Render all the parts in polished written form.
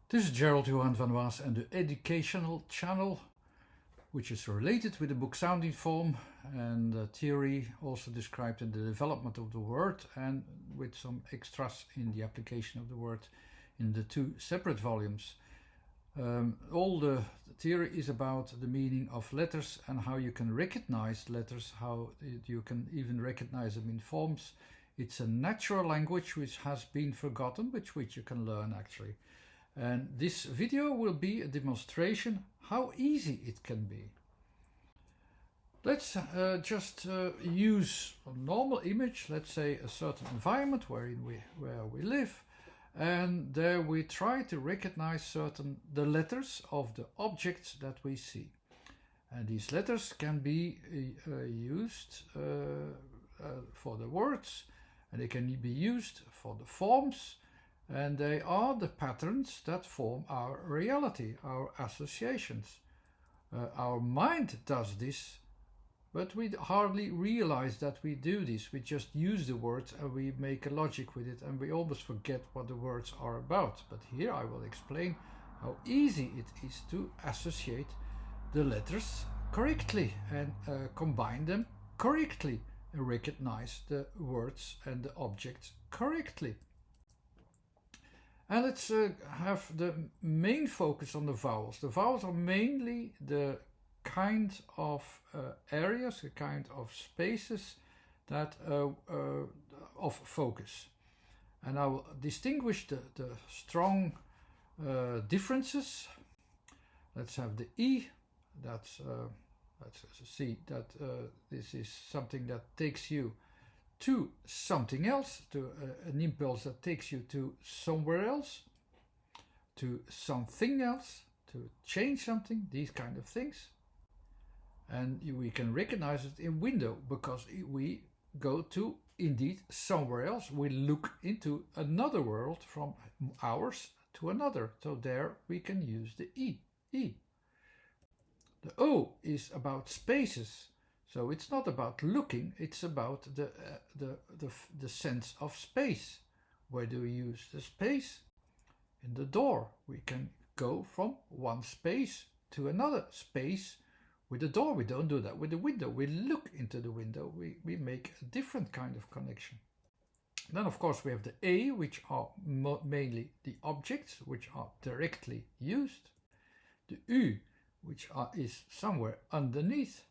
This is Gerald Johan van Waas and the educational channel, which is related with the book Sounding Form and the theory also described in the development of the word and with some extras in the application of the word in the two separate volumes. All the theory is about the meaning of letters and how you can recognize letters, how you can even recognize them in forms. It's a natural language which has been forgotten, which you can learn actually. And this video will be a demonstration how easy it can be. Let's just use a normal image, let's say a certain environment where we live, and there we try to recognize the letters of the objects that we see. And these letters can be used for the words, and they can be used for the forms. And they are the patterns that form our reality, our associations. Our mind does this, but we hardly realize that we do this. We just use the words and we make a logic with it, and we almost forget what the words are about. But here I will explain how easy it is to associate the letters correctly and combine them correctly and recognize the words and the objects correctly. And let's have the main focus on the vowels. The vowels are mainly the kind of areas, the kind of spaces that of focus. And I will distinguish the strong differences. Let's have the E. Let's see that this is something that takes you to something else, to an impulse that takes you to somewhere else, to something else, to change something, these kind of things. And we can recognize it in window because we go to indeed somewhere else. We look into another world from ours to another. So there we can use the E. The O is about spaces. So it's not about looking, it's about the sense of space. Where do we use the space? In the door. We can go from one space to another space with the door. We don't do that with the window. We look into the window. We make a different kind of connection. Then of course we have the A, which are mainly the objects which are directly used. The U, which is somewhere underneath.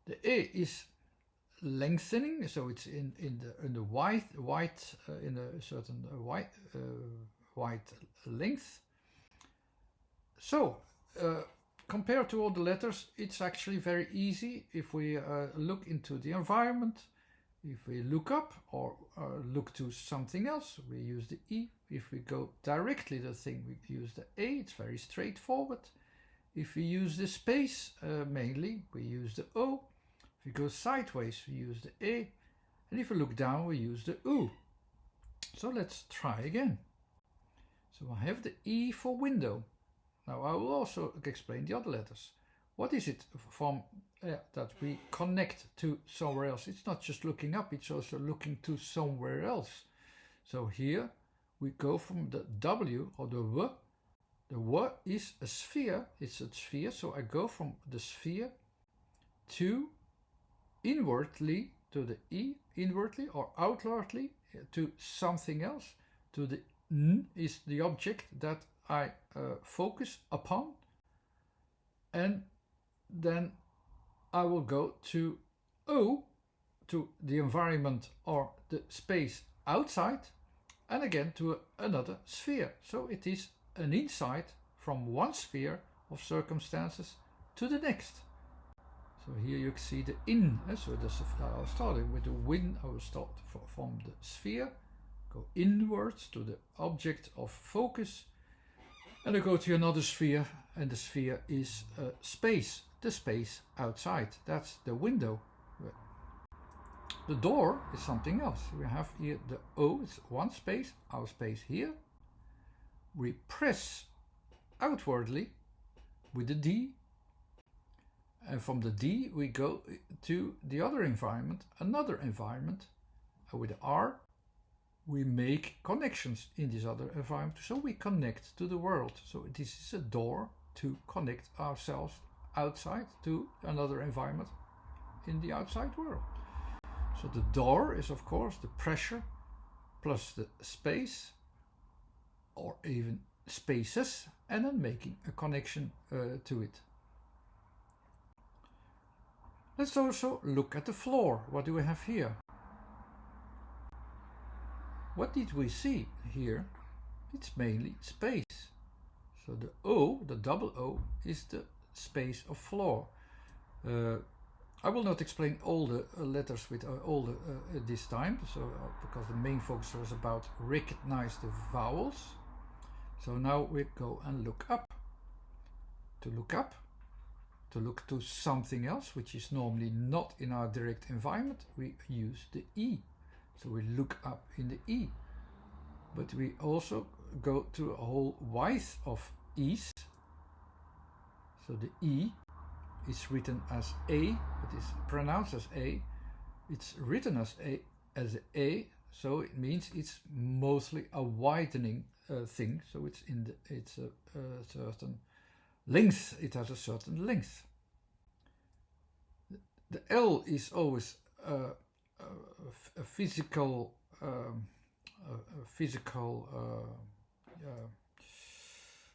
The A is lengthening, so it's in the white in a certain white length. So compared to all the letters, it's actually very easy. If we look into the environment, if we look up or look to something else, we use the E. If we go directly the thing, we use the A. It's very straightforward. If we use the space mainly, we use the O. If we go sideways, we use the A, and if we look down, we use the U. So let's try again. So I have the E for window. Now I will also explain the other letters. What is it from that we connect to somewhere else? It's not just looking up, it's also looking to somewhere else. So here we go from the W or the W. The W is a sphere, it's a sphere, so I go from the sphere to inwardly to the E, inwardly or outwardly to something else. To the N is the object that I focus upon, and then I will go to O, to the environment or the space outside, and again to another sphere. So it is an insight from one sphere of circumstances to the next. So here you see the in. So I was starting with the win. I will start from the sphere, go inwards to the object of focus, and I go to another sphere, and the sphere is space, the space outside. That's the window. The door is something else. We have here the O, it's one space, our space here. We press outwardly with the D. And from the D we go to the other environment, another environment. With the R we make connections in this other environment, so we connect to the world. So this is a door to connect ourselves outside to another environment in the outside world. So the door is of course the pressure plus the space, or even spaces, and then making a connection to it. Let's also look at the floor. What do we have here? What did we see here? It's mainly space. So the O, the double O, is the space of floor. I will not explain all the letters with all the this time, so because the main focus was about recognize the vowels. So now we go and look up. To look up, to look to something else, which is normally not in our direct environment, we use the E. So we look up in the E. But we also go to a whole width of E's. So the E is written as A, it is pronounced as A. It's written as A, so it means it's mostly a widening thing. So it's a certain length. It has a certain length. The L is always a physical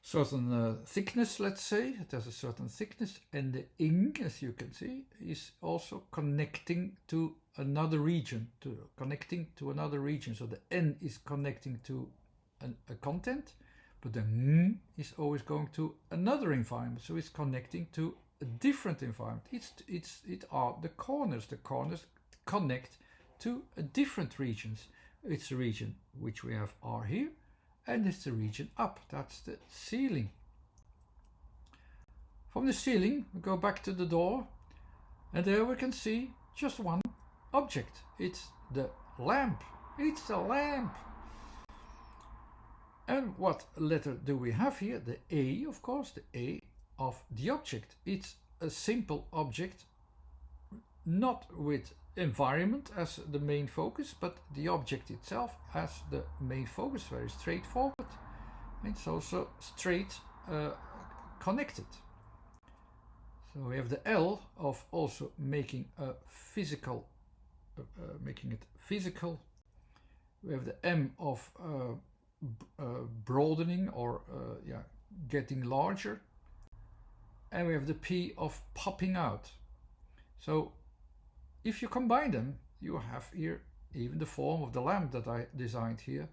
certain thickness, let's say. It has a certain thickness, and the ing, as you can see, is also connecting to another region, so the N is connecting to a content, but the N is always going to another environment, so it's connecting to a different environment. It are the corners connect to different regions. It's a region which we have R here, and it's the region up, that's the ceiling. From the ceiling we go back to the door, and there we can see just one object. It's the lamp. It's the lamp. And what letter do we have here? The A, of course, the A of the object. It's a simple object, not with environment as the main focus, but the object itself as the main focus. Very straightforward. It's also straight connected. So we have the L of also making a physical, making it physical. We have the M of broadening or getting larger, and we have the P of popping out. So if you combine them, you have here even the form of the lamp that I designed here.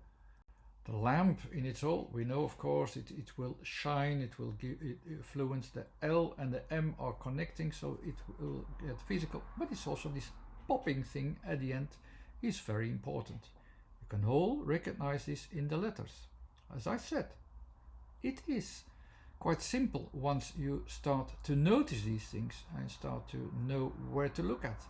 The lamp in its whole, we know of course it will shine, it will give it influence. The L and the M are connecting, so it will get physical, but it's also this popping thing at the end is very important. You can all recognize this in the letters. As I said, it is quite simple once you start to notice these things and start to know where to look at.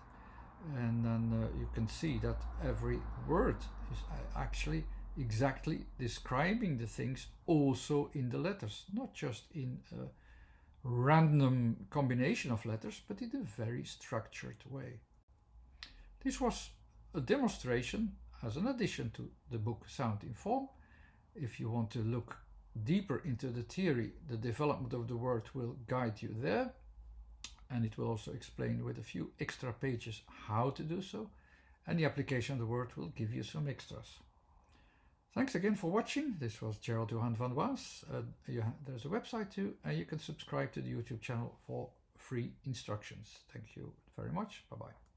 And then you can see that every word is actually exactly describing the things also in the letters, not just in a random combination of letters, but in a very structured way. This was a demonstration as an addition to the book Sound in Form. If you want to look deeper into the theory, the development of the word will guide you there, and it will also explain with a few extra pages how to do so, and the application of the word will give you some extras. Thanks again for watching. This was Gerald Johan van Waas. There's a website too, and you can subscribe to the YouTube channel for free instructions. Thank you very much. Bye bye.